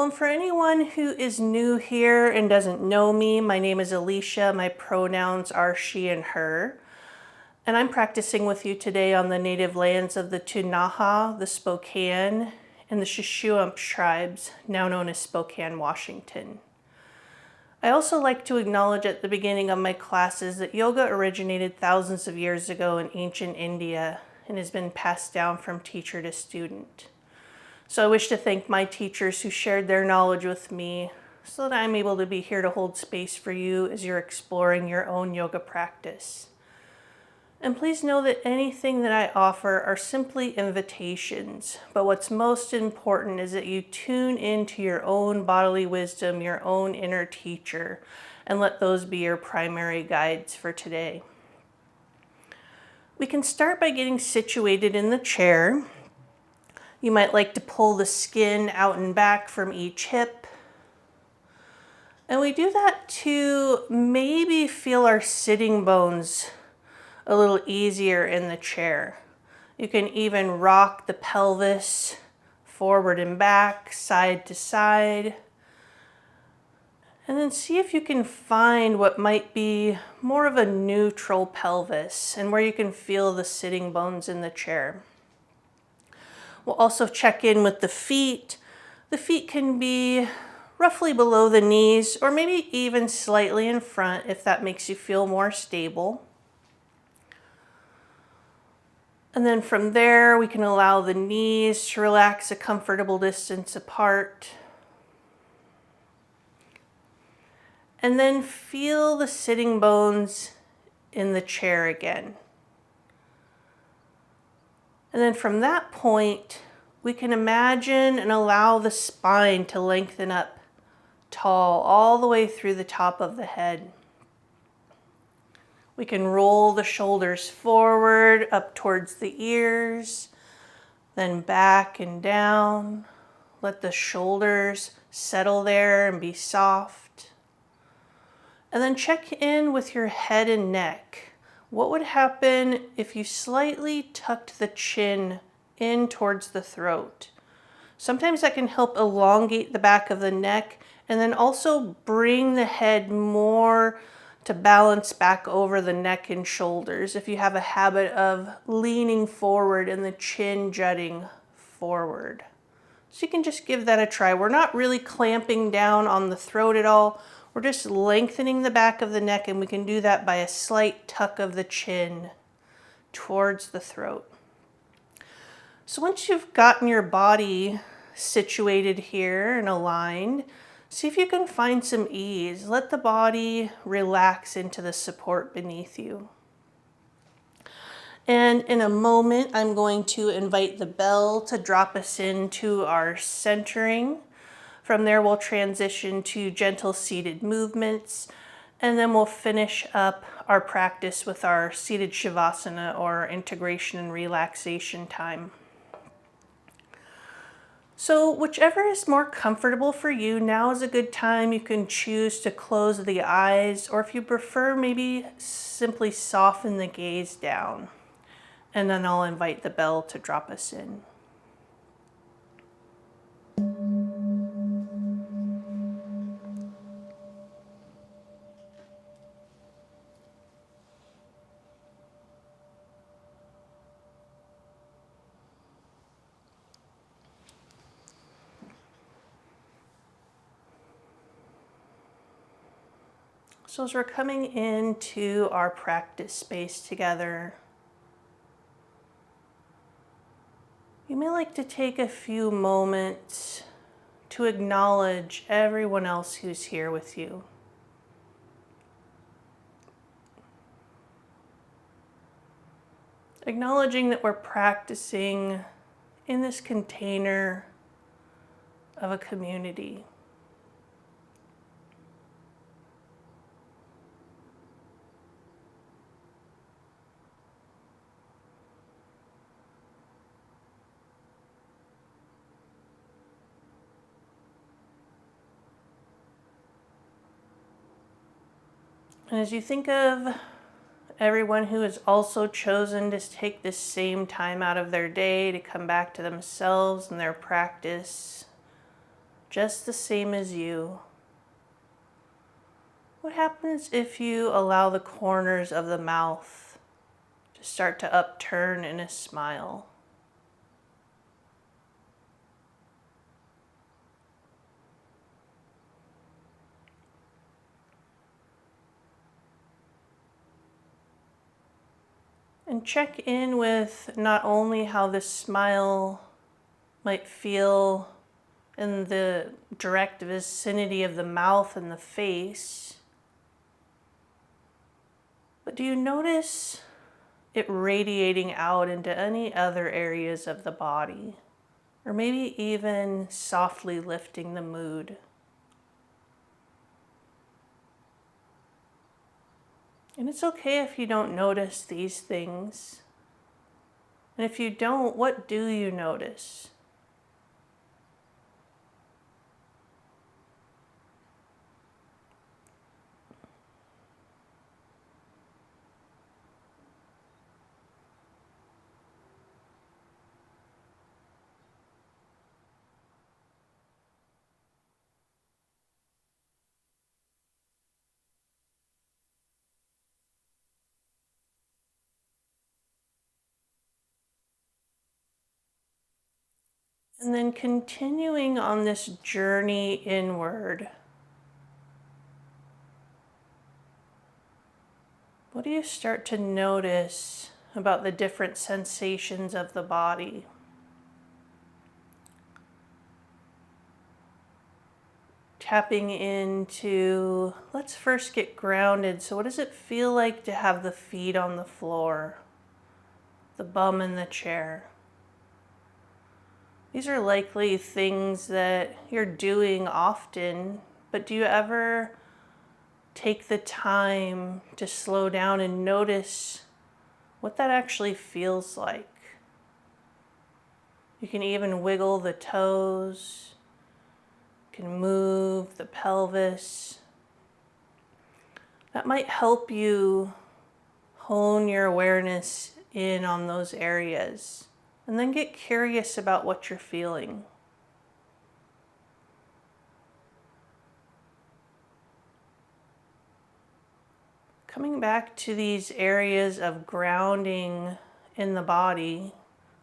Well, and for anyone who is new here and doesn't know me, my name is Alicia. My pronouns are she and her. And I'm practicing with you today on the native lands of the Ktunaxa, the Spokane, and the Shuswap tribes, now known as Spokane, Washington. I also like to acknowledge at the beginning of my classes that yoga originated thousands of years ago in ancient India and has been passed down from teacher to student. So I wish to thank my teachers who shared their knowledge with me so that I'm able to be here to hold space for you as you're exploring your own yoga practice. And please know that anything that I offer are simply invitations, but what's most important is that you tune into your own bodily wisdom, your own inner teacher, and let those be your primary guides for today. We can start by getting situated in the chair. You might like to pull the skin out and back from each hip. And we do that to maybe feel our sitting bones a little easier in the chair. You can even rock the pelvis forward and back, side to side. And then see if you can find what might be more of a neutral pelvis and where you can feel the sitting bones in the chair. We'll also check in with the feet. The feet can be roughly below the knees or maybe even slightly in front if that makes you feel more stable. And then from there, we can allow the knees to relax a comfortable distance apart. And then feel the sitting bones in the chair again. And then from that point, we can imagine and allow the spine to lengthen up tall all the way through the top of the head. We can roll the shoulders forward up towards the ears, then back and down. Let the shoulders settle there and be soft. And then check in with your head and neck. What would happen if you slightly tucked the chin in towards the throat? Sometimes that can help elongate the back of the neck and then also bring the head more to balance back over the neck and shoulders if you have a habit of leaning forward and the chin jutting forward. So you can just give that a try. We're not really clamping down on the throat at all. We're just lengthening the back of the neck, and we can do that by a slight tuck of the chin towards the throat. So once you've gotten your body situated here and aligned, see if you can find some ease. Let the body relax into the support beneath you. And in a moment, I'm going to invite the bell to drop us into our centering. From there, we'll transition to gentle seated movements, and then we'll finish up our practice with our seated shavasana or integration and relaxation time. So whichever is more comfortable for you, now is a good time. You can choose to close the eyes, or if you prefer, maybe simply soften the gaze down. And then I'll invite the bell to drop us in. So as we're coming into our practice space together, you may like to take a few moments to acknowledge everyone else who's here with you. Acknowledging that we're practicing in this container of a community. And as you think of everyone who has also chosen to take this same time out of their day to come back to themselves and their practice, just the same as you. What happens if you allow the corners of the mouth to start to upturn in a smile? And check in with not only how the smile might feel in the direct vicinity of the mouth and the face, but do you notice it radiating out into any other areas of the body? Or maybe even softly lifting the mood. And it's okay if you don't notice these things. And if you don't, what do you notice? And then continuing on this journey inward, what do you start to notice about the different sensations of the body? Tapping into, let's first get grounded. So what does it feel like to have the feet on the floor, the bum in the chair? These are likely things that you're doing often, but do you ever take the time to slow down and notice what that actually feels like? You can even wiggle the toes, you can move the pelvis. That might help you hone your awareness in on those areas. And then get curious about what you're feeling. Coming back to these areas of grounding in the body,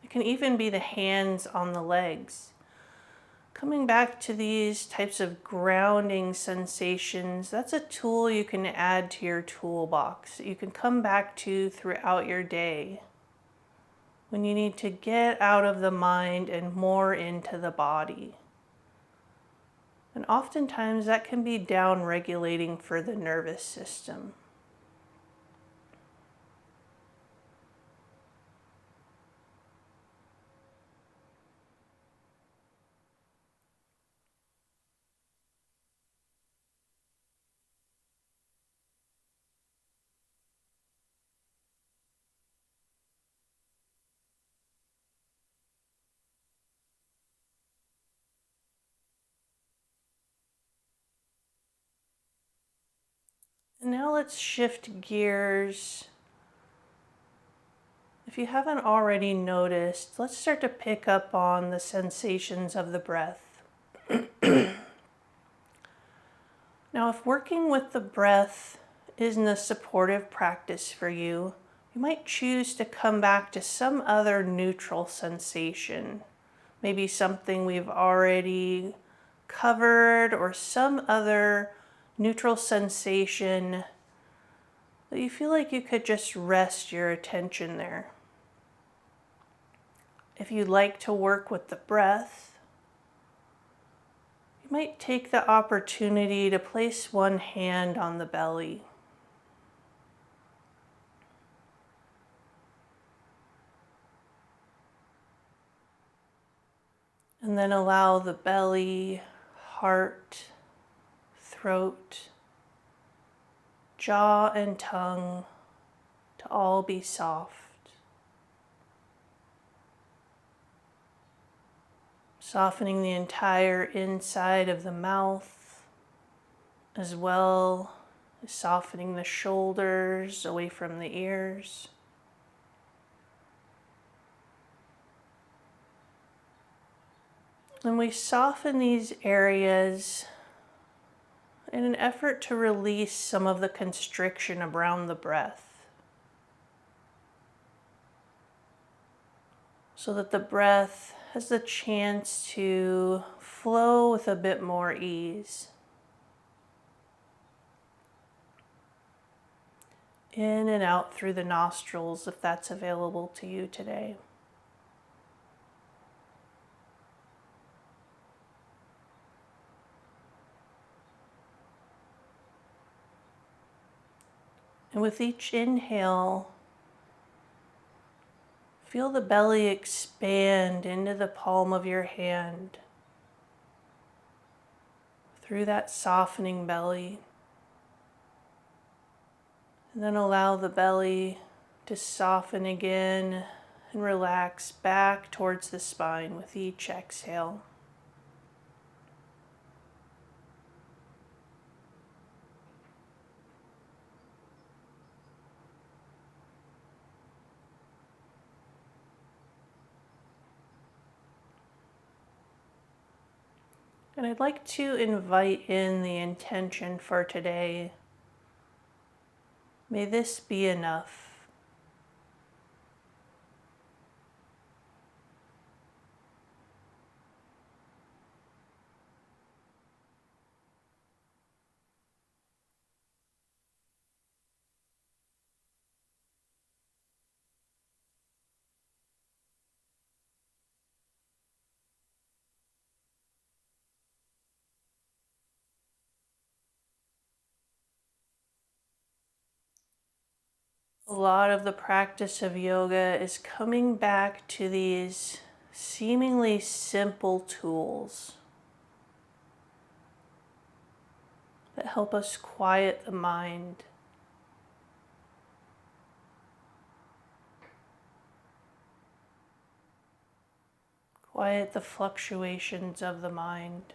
it can even be the hands on the legs. Coming back to these types of grounding sensations, that's a tool you can add to your toolbox that you can come back to throughout your day when you need to get out of the mind and more into the body. And oftentimes that can be down-regulating for the nervous system. And now let's shift gears. If you haven't already noticed, let's start to pick up on the sensations of the breath. Now, if working with the breath isn't a supportive practice for you, you might choose to come back to some other neutral sensation. Maybe something we've already covered or some other neutral sensation that you feel like you could just rest your attention there. If you'd like to work with the breath, you might take the opportunity to place one hand on the belly. And then allow the belly, heart, throat, jaw, and tongue to all be soft. Softening the entire inside of the mouth, as well as softening the shoulders away from the ears. And we soften these areas in an effort to release some of the constriction around the breath, so that the breath has the chance to flow with a bit more ease. In and out through the nostrils, if that's available to you today. And with each inhale, feel the belly expand into the palm of your hand through that softening belly. And then allow the belly to soften again and relax back towards the spine with each exhale. And I'd like to invite in the intention for today. May this be enough. A lot of the practice of yoga is coming back to these seemingly simple tools that help us quiet the mind, quiet the fluctuations of the mind.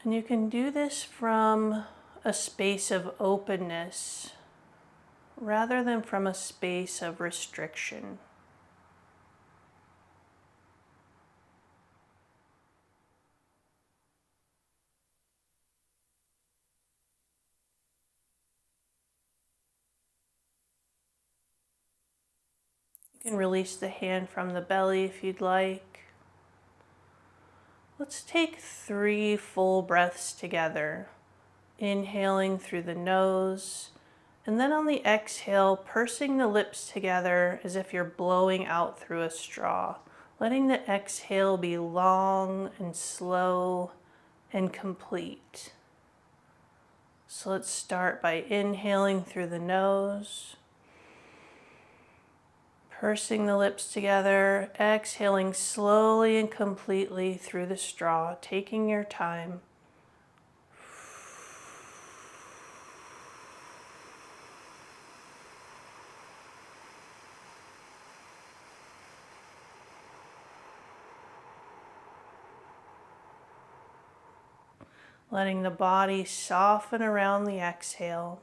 And you can do this from a space of openness rather than from a space of restriction. You can release the hand from the belly if you'd like. Let's take 3 full breaths together, inhaling through the nose, and then on the exhale, pursing the lips together as if you're blowing out through a straw, letting the exhale be long and slow and complete. So let's start by inhaling through the nose, pursing the lips together, exhaling slowly and completely through the straw, taking your time. Letting the body soften around the exhale.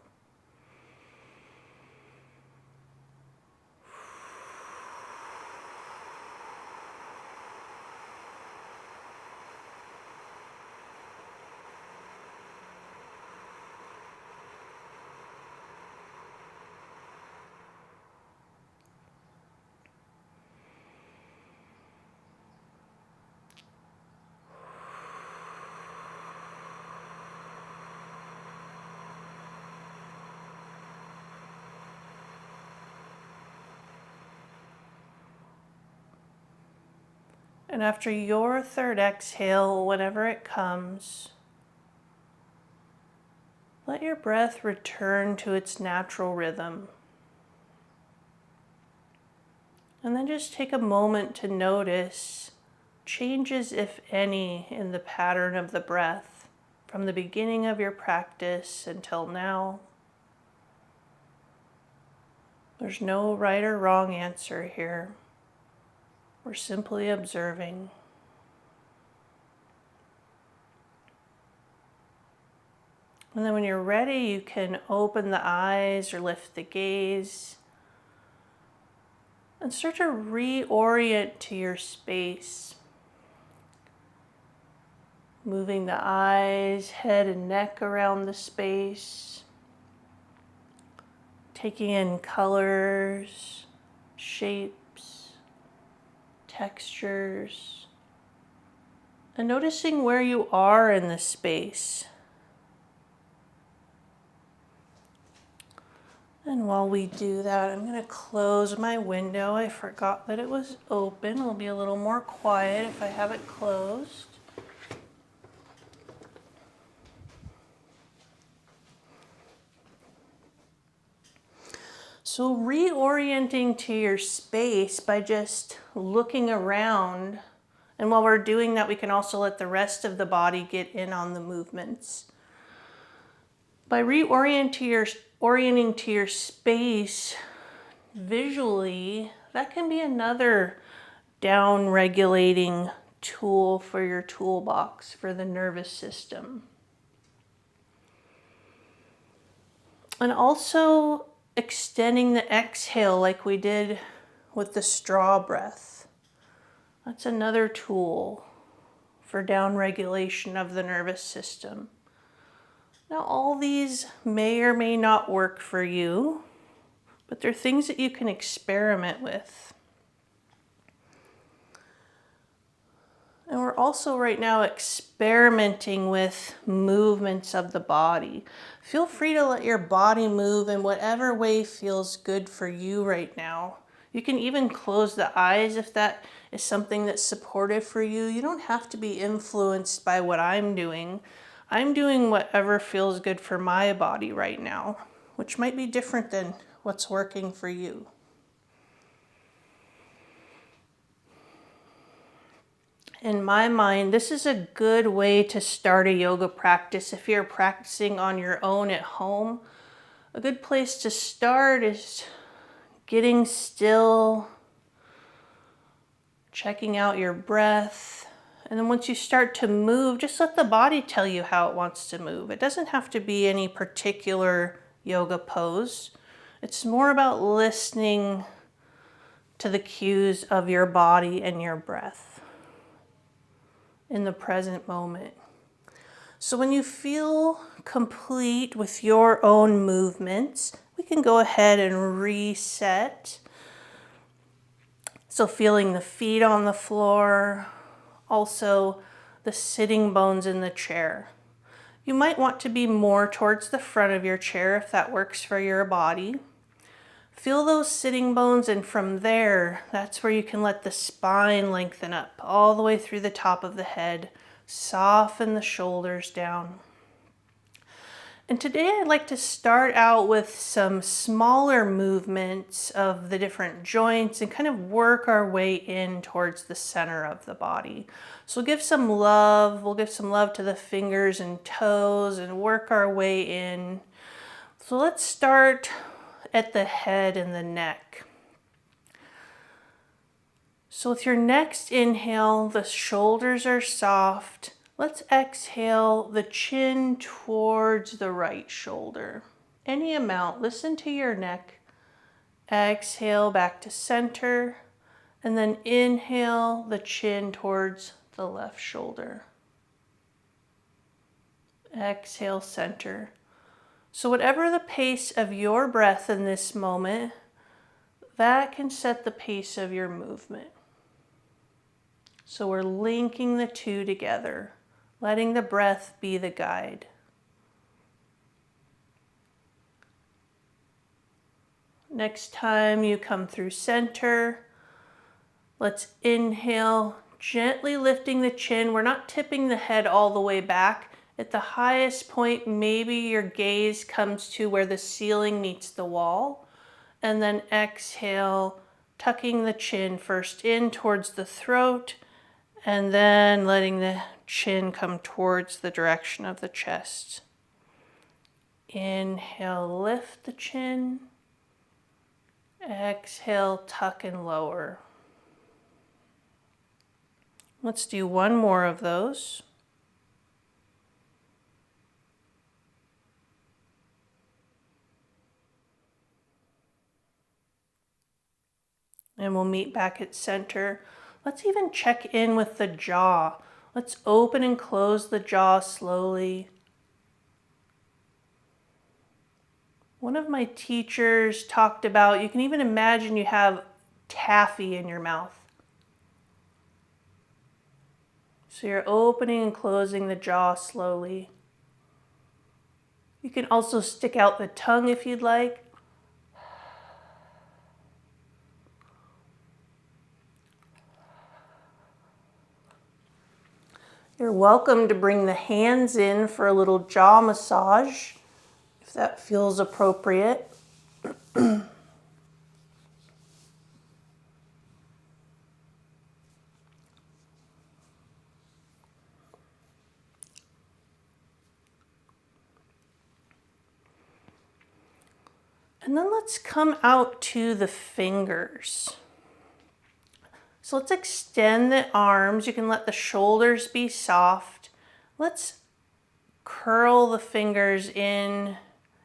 And after your third exhale, whenever it comes, let your breath return to its natural rhythm. And then just take a moment to notice changes, if any, in the pattern of the breath from the beginning of your practice until now. There's no right or wrong answer here. We're simply observing. And then when you're ready, you can open the eyes or lift the gaze and start to reorient to your space. Moving the eyes, head and neck around the space. Taking in colors, shapes, textures, and noticing where you are in the space. And while we do that, I'm going to close my window. I forgot that it was open. It'll be a little more quiet if I have it closed. So reorienting to your space by just looking around. And while we're doing that, we can also let the rest of the body get in on the movements. By orienting to your space visually, that can be another down-regulating tool for your toolbox for the nervous system. And also extending the exhale like we did with the straw breath. That's another tool for down-regulation of the nervous system. Now, all these may or may not work for you, but they're things that you can experiment with. And we're also right now experimenting with movements of the body. Feel free to let your body move in whatever way feels good for you right now. You can even close the eyes if that is something that's supportive for you. You don't have to be influenced by what I'm doing. I'm doing whatever feels good for my body right now, which might be different than what's working for you. In my mind, this is a good way to start a yoga practice. If you're practicing on your own at home, a good place to start is getting still, checking out your breath. And then once you start to move, just let the body tell you how it wants to move. It doesn't have to be any particular yoga pose. It's more about listening to the cues of your body and your breath in the present moment. So when you feel complete with your own movements, we can go ahead and reset. So feeling the feet on the floor, also the sitting bones in the chair. You might want to be more towards the front of your chair if that works for your body. Feel those sitting bones, and from there, that's where you can let the spine lengthen up all the way through the top of the head. Soften the shoulders down. And today I'd like to start out with some smaller movements of the different joints and kind of work our way in towards the center of the body. So we'll give some love to the fingers and toes and work our way in. So let's start at the head and the neck. So with your next inhale, the shoulders are soft. Let's exhale the chin towards the right shoulder. Any amount, listen to your neck. Exhale back to center, and then inhale the chin towards the left shoulder. Exhale, center. So whatever the pace of your breath in this moment, that can set the pace of your movement. So we're linking the two together, letting the breath be the guide. Next time you come through center, let's inhale, gently lifting the chin. We're not tipping the head all the way back. At the highest point, maybe your gaze comes to where the ceiling meets the wall. And then exhale, tucking the chin first in towards the throat, and then letting the chin come towards the direction of the chest. Inhale, lift the chin. Exhale, tuck and lower. Let's do one more of those. And we'll meet back at center. Let's even check in with the jaw. Let's open and close the jaw slowly. One of my teachers talked about, you can even imagine you have taffy in your mouth. So you're opening and closing the jaw slowly. You can also stick out the tongue if you'd like. You're welcome to bring the hands in for a little jaw massage, if that feels appropriate. And then let's come out to the fingers. So let's extend the arms. You can let the shoulders be soft. Let's curl the fingers in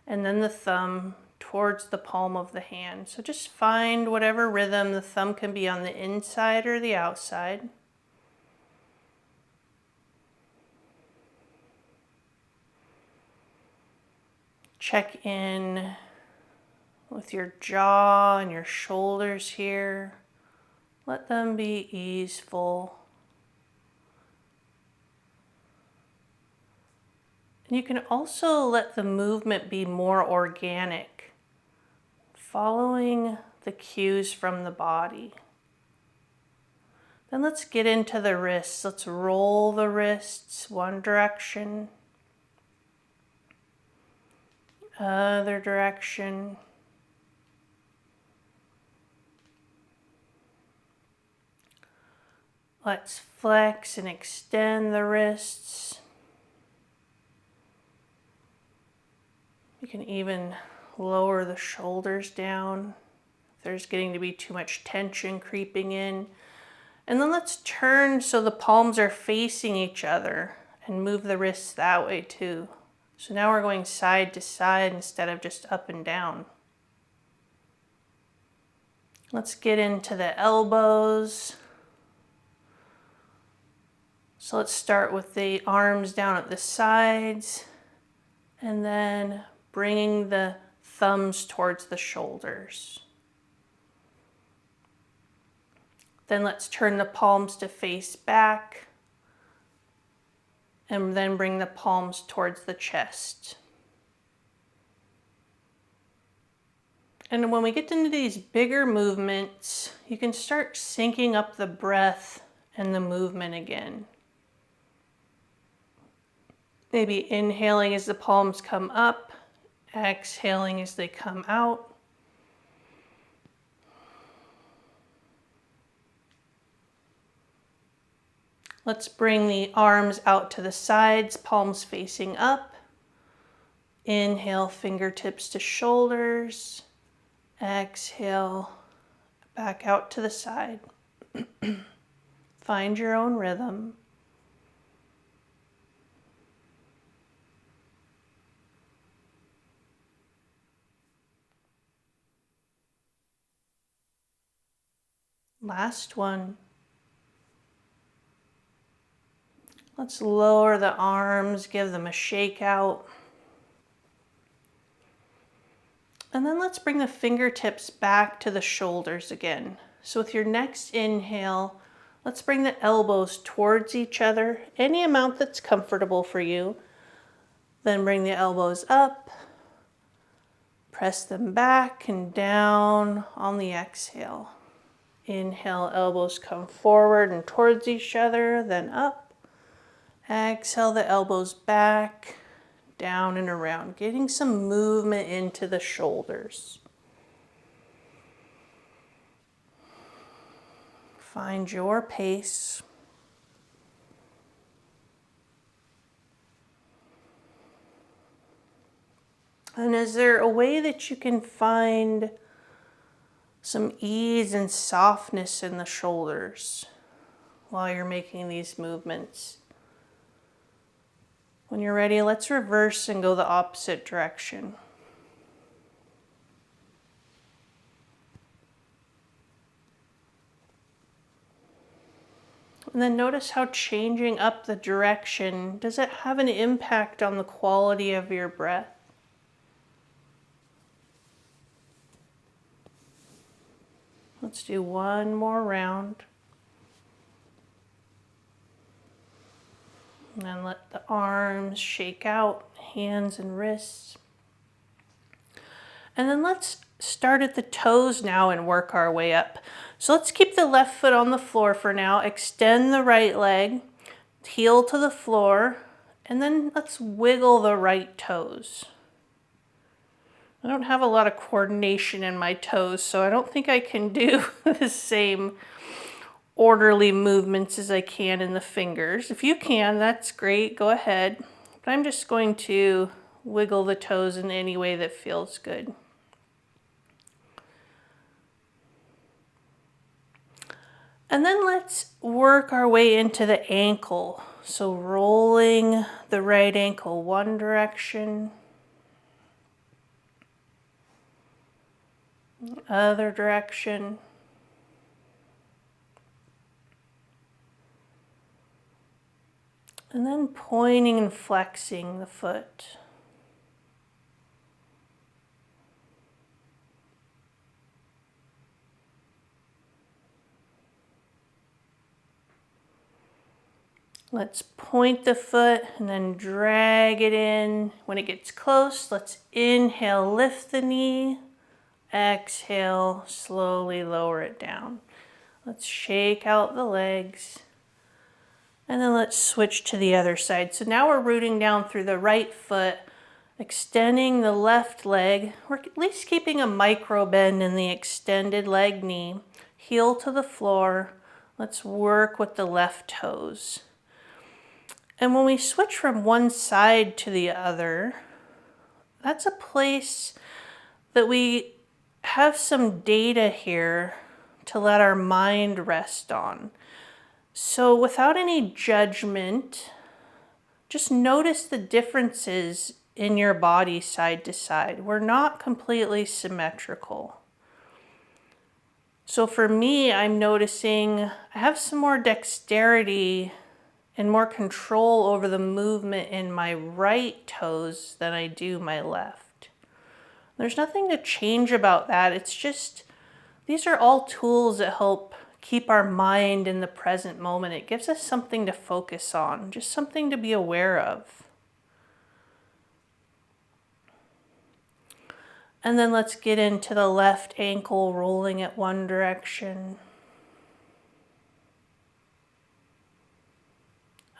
and then the thumb towards the palm of the hand. So just find whatever rhythm. The thumb can be on the inside or the outside. Check in with your jaw and your shoulders here. Let them be easeful. And you can also let the movement be more organic, following the cues from the body. Then let's get into the wrists. Let's roll the wrists one direction, other direction. Let's flex and extend the wrists. You can even lower the shoulders down if there's getting to be too much tension creeping in. And then let's turn so the palms are facing each other and move the wrists that way too. So now we're going side to side instead of just up and down. Let's get into the elbows. So let's start with the arms down at the sides and then bringing the thumbs towards the shoulders. Then let's turn the palms to face back and then bring the palms towards the chest. And when we get into these bigger movements, you can start syncing up the breath and the movement again. Maybe inhaling as the palms come up, exhaling as they come out. Let's bring the arms out to the sides, palms facing up. Inhale, fingertips to shoulders. Exhale, back out to the side. Find your own rhythm. Last one. Let's lower the arms, give them a shake out. And then let's bring the fingertips back to the shoulders again. So with your next inhale, let's bring the elbows towards each other, any amount that's comfortable for you. Then bring the elbows up, press them back and down on the exhale. Inhale, elbows come forward and towards each other, then up. Exhale, the elbows back, down and around, getting some movement into the shoulders. Find your pace. And is there a way that you can find some ease and softness in the shoulders while you're making these movements? When you're ready, let's reverse and go the opposite direction. And then notice how changing up the direction, does it have an impact on the quality of your breath? Let's do one more round. And then let the arms shake out, hands and wrists. And then let's start at the toes now and work our way up. So let's keep the left foot on the floor for now. Extend the right leg, heel to the floor, and then let's wiggle the right toes. I don't have a lot of coordination in my toes, so I don't think I can do the same orderly movements as I can in the fingers. If you can, that's great, go ahead. But I'm just going to wiggle the toes in any way that feels good. And then let's work our way into the ankle. So rolling the right ankle one direction, other direction. And then pointing and flexing the foot. Let's point the foot and then drag it in. When it gets close, let's inhale, lift the knee. Exhale, slowly lower it down. Let's shake out the legs. And then let's switch to the other side. So now we're rooting down through the right foot, extending the left leg. We're at least keeping a micro bend in the extended leg knee. Heel to the floor. Let's work with the left toes. And when we switch from one side to the other, that's a place that we have some data here to let our mind rest on. So without any judgment, just notice the differences in your body side to side. We're not completely symmetrical. So for me, I'm noticing I have some more dexterity and more control over the movement in my right toes than I do my left. There's nothing to change about that. It's just, these are all tools that help keep our mind in the present moment. It gives us something to focus on, just something to be aware of. And then let's get into the left ankle, rolling it one direction.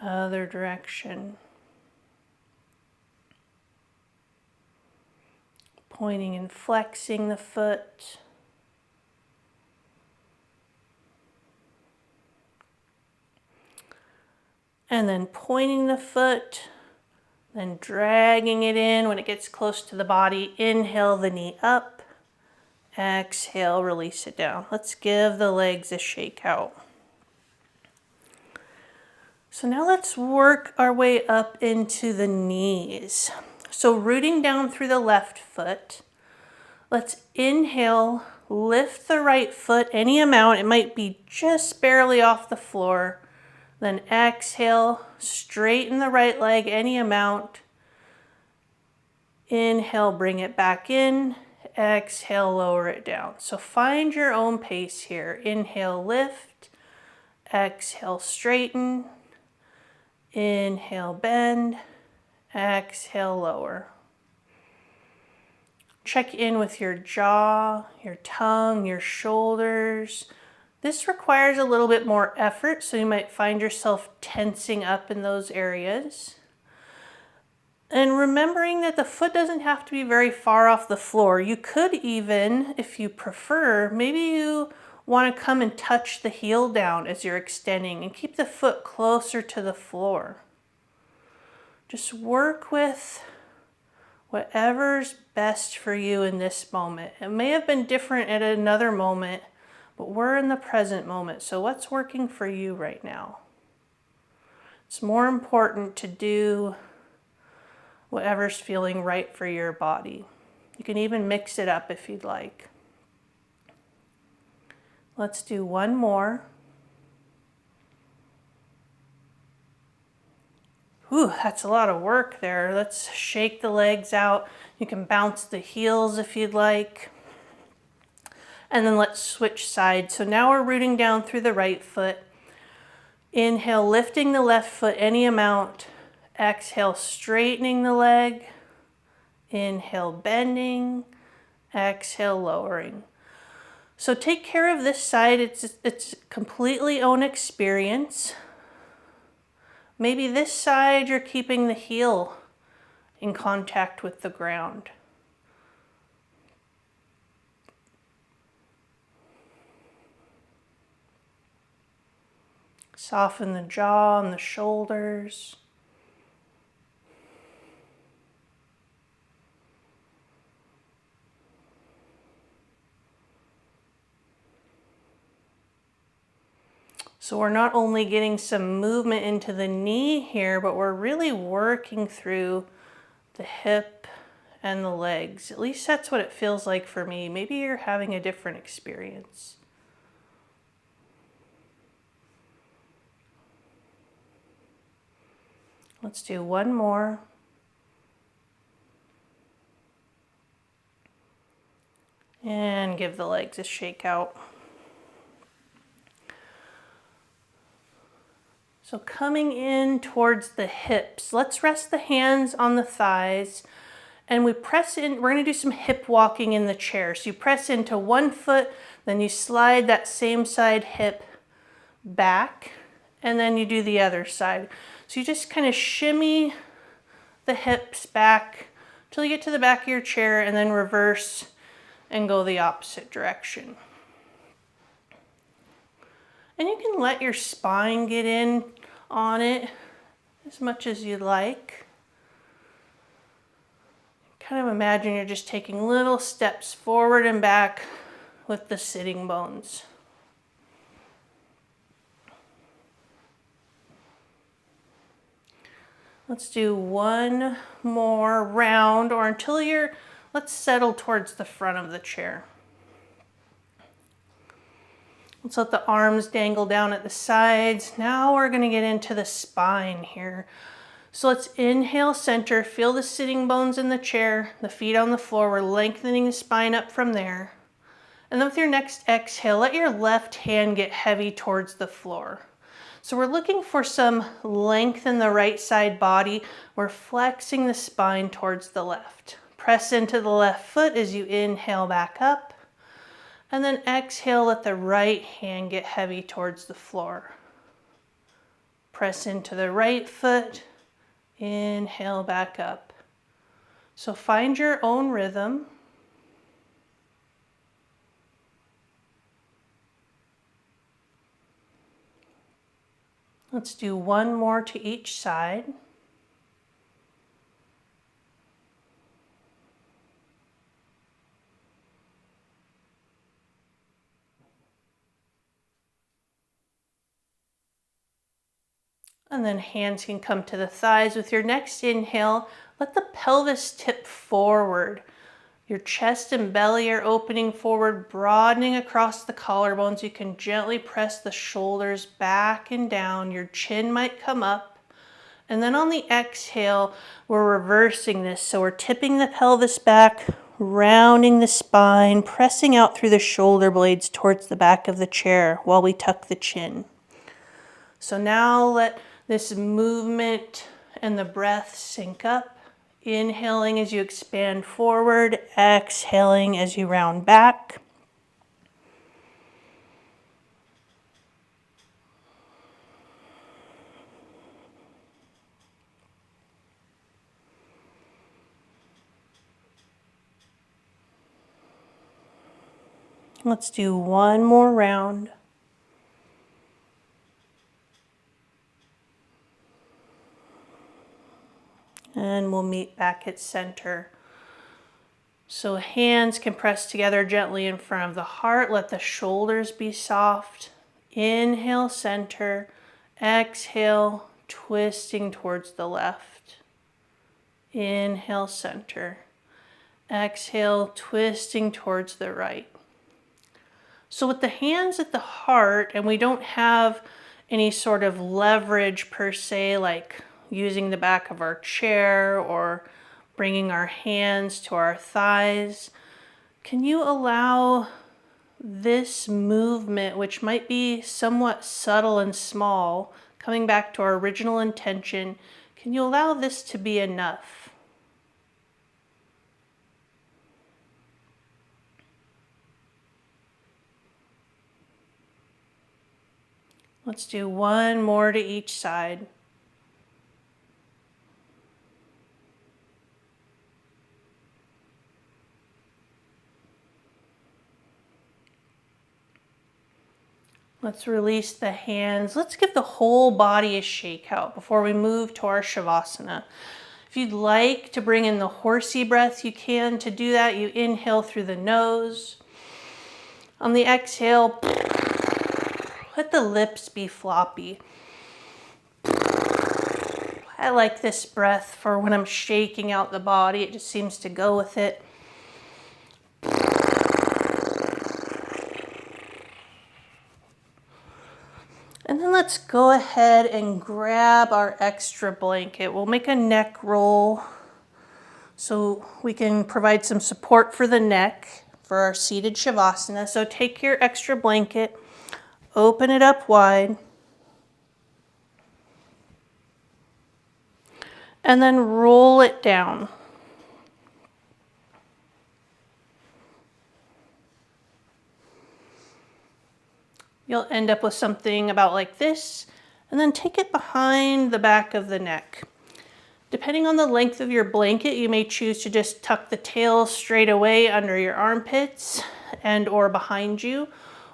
Other direction. Pointing and flexing the foot. And then pointing the foot, then dragging it in. When it gets close to the body, inhale the knee up. Exhale, release it down. Let's give the legs a shake out. So now let's work our way up into the knees. So rooting down through the left foot, let's inhale, lift the right foot any amount. It might be just barely off the floor. Then exhale, straighten the right leg any amount. Inhale, bring it back in. Exhale, lower it down. So find your own pace here. Inhale, lift. Exhale, straighten. Inhale, bend. Exhale, lower. Check in with your jaw, your tongue, your shoulders. This requires a little bit more effort, so you might find yourself tensing up in those areas. And remembering that the foot doesn't have to be very far off the floor. You could even, if you prefer, maybe you want to come and touch the heel down as you're extending and keep the foot closer to the floor. Just work with whatever's best for you in this moment. It may have been different at another moment, but we're in the present moment. So what's working for you right now? It's more important to do whatever's feeling right for your body. You can even mix it up if you'd like. Let's do one more. Ooh, that's a lot of work there. Let's shake the legs out. You can bounce the heels if you'd like. And then let's switch sides. So now we're rooting down through the right foot. Inhale, lifting the left foot any amount. Exhale, straightening the leg. Inhale, bending. Exhale, lowering. So take care of this side. It's completely own experience. Maybe this side you're keeping the heel in contact with the ground. Soften the jaw and the shoulders. So we're not only getting some movement into the knee here, but we're really working through the hip and the legs. At least that's what it feels like for me. Maybe you're having a different experience. Let's do one more. And give the legs a shake out. So coming in towards the hips, let's rest the hands on the thighs and we press in. We're going to do some hip walking in the chair. So you press into one foot, then you slide that same side hip back, and then you do the other side. So you just kind of shimmy the hips back till you get to the back of your chair and then reverse and go the opposite direction. And you can let your spine get in on it as much as you'd like. Kind of imagine you're just taking little steps forward and back with the sitting bones. Let's do one more round, or until let's settle towards the front of the chair. Let's let the arms dangle down at the sides. Now we're going to get into the spine here. So let's inhale, center, feel the sitting bones in the chair, the feet on the floor. We're lengthening the spine up from there. And then with your next exhale, let your left hand get heavy towards the floor. So we're looking for some length in the right side body. We're flexing the spine towards the left. Press into the left foot as you inhale back up. And then exhale, let the right hand get heavy towards the floor. Press into the right foot, inhale back up. So find your own rhythm. Let's do one more to each side. And then hands can come to the thighs. With your next inhale, let the pelvis tip forward. Your chest and belly are opening forward, broadening across the collarbones. You can gently press the shoulders back and down. Your chin might come up. And then on the exhale, we're reversing this. So we're tipping the pelvis back, rounding the spine, pressing out through the shoulder blades towards the back of the chair while we tuck the chin. So now let this movement and the breath sync up. Inhaling as you expand forward, exhaling as you round back. Let's do one more round. And we'll meet back at center. So hands can press together gently in front of the heart. Let the shoulders be soft. Inhale, center. Exhale, twisting towards the left. Inhale, center. Exhale, twisting towards the right. So with the hands at the heart, and we don't have any sort of leverage per se, like using the back of our chair or bringing our hands to our thighs, can you allow this movement, which might be somewhat subtle and small, coming back to our original intention, can you allow this to be enough? Let's do one more to each side. Let's release the hands. Let's give the whole body a shake out before we move to our Shavasana. If you'd like to bring in the horsey breath, you can. To do that, you inhale through the nose. On the exhale, let the lips be floppy. I like this breath for when I'm shaking out the body. It just seems to go with it. And then let's go ahead and grab our extra blanket. We'll make a neck roll so we can provide some support for the neck for our seated Shavasana. So take your extra blanket, open it up wide, and then roll it down. You'll end up with something about like this, and then take it behind the back of the neck. Depending on the length of your blanket, you may choose to just tuck the tail straight away under your armpits and or behind you,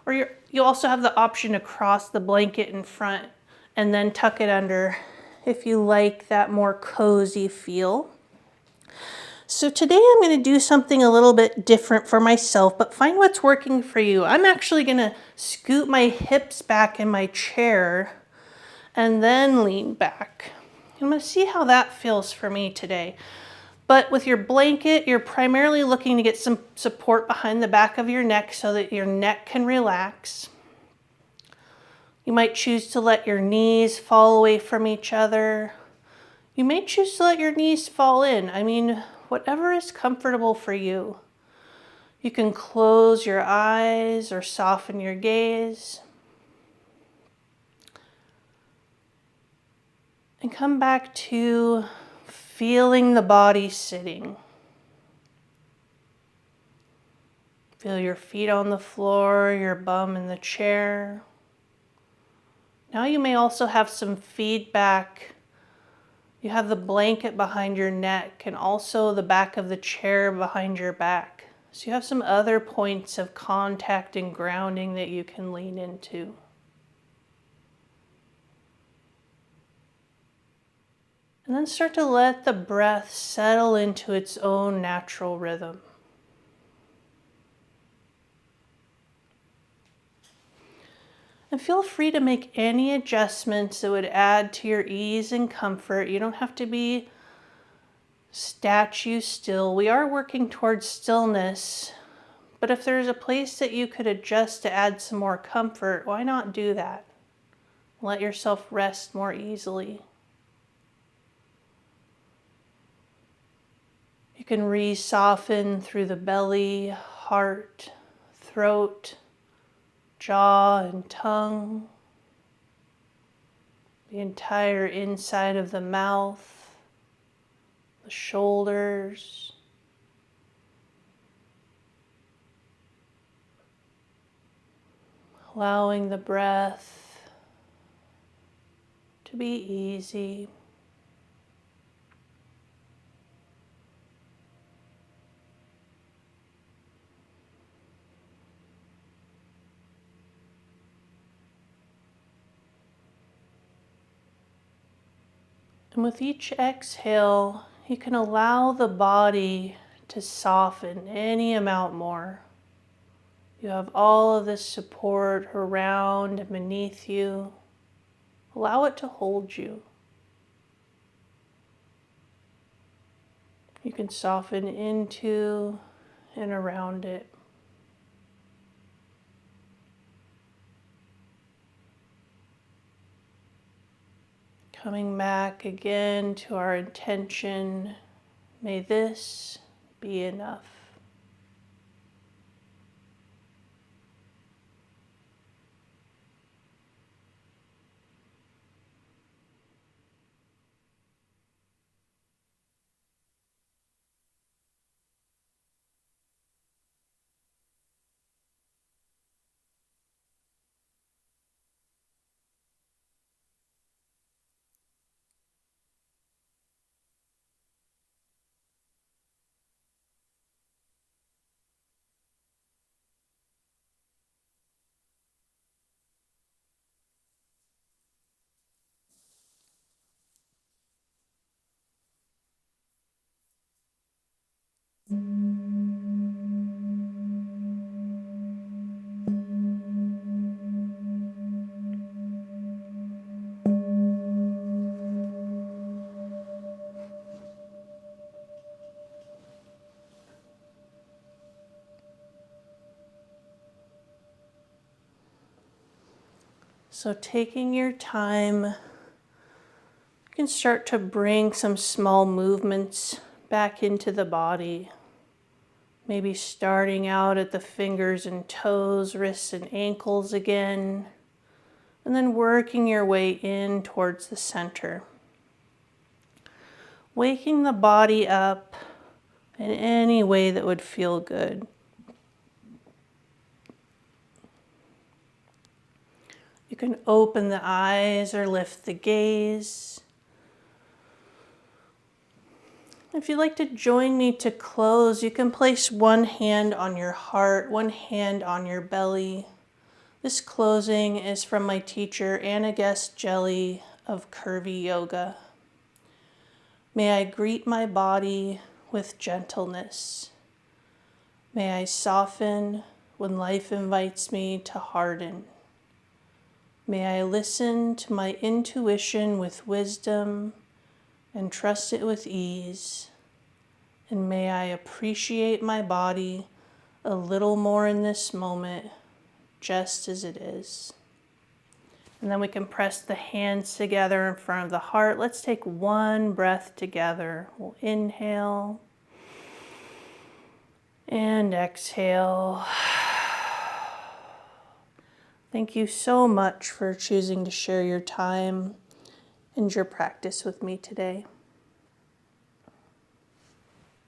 or you also have the option to cross the blanket in front and then tuck it under if you like that more cozy feel. So today I'm going to do something a little bit different for myself, but find what's working for you. I'm actually going to scoot my hips back in my chair and then lean back. I'm going to see how that feels for me today. But with your blanket, you're primarily looking to get some support behind the back of your neck so that your neck can relax. You might choose to let your knees fall away from each other. You may choose to let your knees fall in. I mean, whatever is comfortable for you. You can close your eyes or soften your gaze. And come back to feeling the body sitting. Feel your feet on the floor, your bum in the chair. Now you may also have some feedback. You have the blanket behind your neck and also the back of the chair behind your back. So you have some other points of contact and grounding that you can lean into. And then start to let the breath settle into its own natural rhythm. And feel free to make any adjustments that would add to your ease and comfort. You don't have to be statue still. We are working towards stillness, but if there's a place that you could adjust to add some more comfort, why not do that? Let yourself rest more easily. You can re-soften through the belly, heart, throat, jaw and tongue, the entire inside of the mouth, the shoulders, allowing the breath to be easy. And with each exhale, you can allow the body to soften any amount more. You have all of this support around and beneath you. Allow it to hold you. You can soften into and around it. Coming back again to our intention, may this be enough. So taking your time, you can start to bring some small movements back into the body. Maybe starting out at the fingers and toes, wrists and ankles again, and then working your way in towards the center. Waking the body up in any way that would feel good. You can open the eyes or lift the gaze. If you'd like to join me to close, you can place one hand on your heart, one hand on your belly. This closing is from my teacher, Anna Guest Jelly of Curvy Yoga. May I greet my body with gentleness. May I soften when life invites me to harden. May I listen to my intuition with wisdom and trust it with ease. And may I appreciate my body a little more in this moment, just as it is. And then we can press the hands together in front of the heart. Let's take one breath together. We'll inhale and exhale. Thank you so much for choosing to share your time and your practice with me today.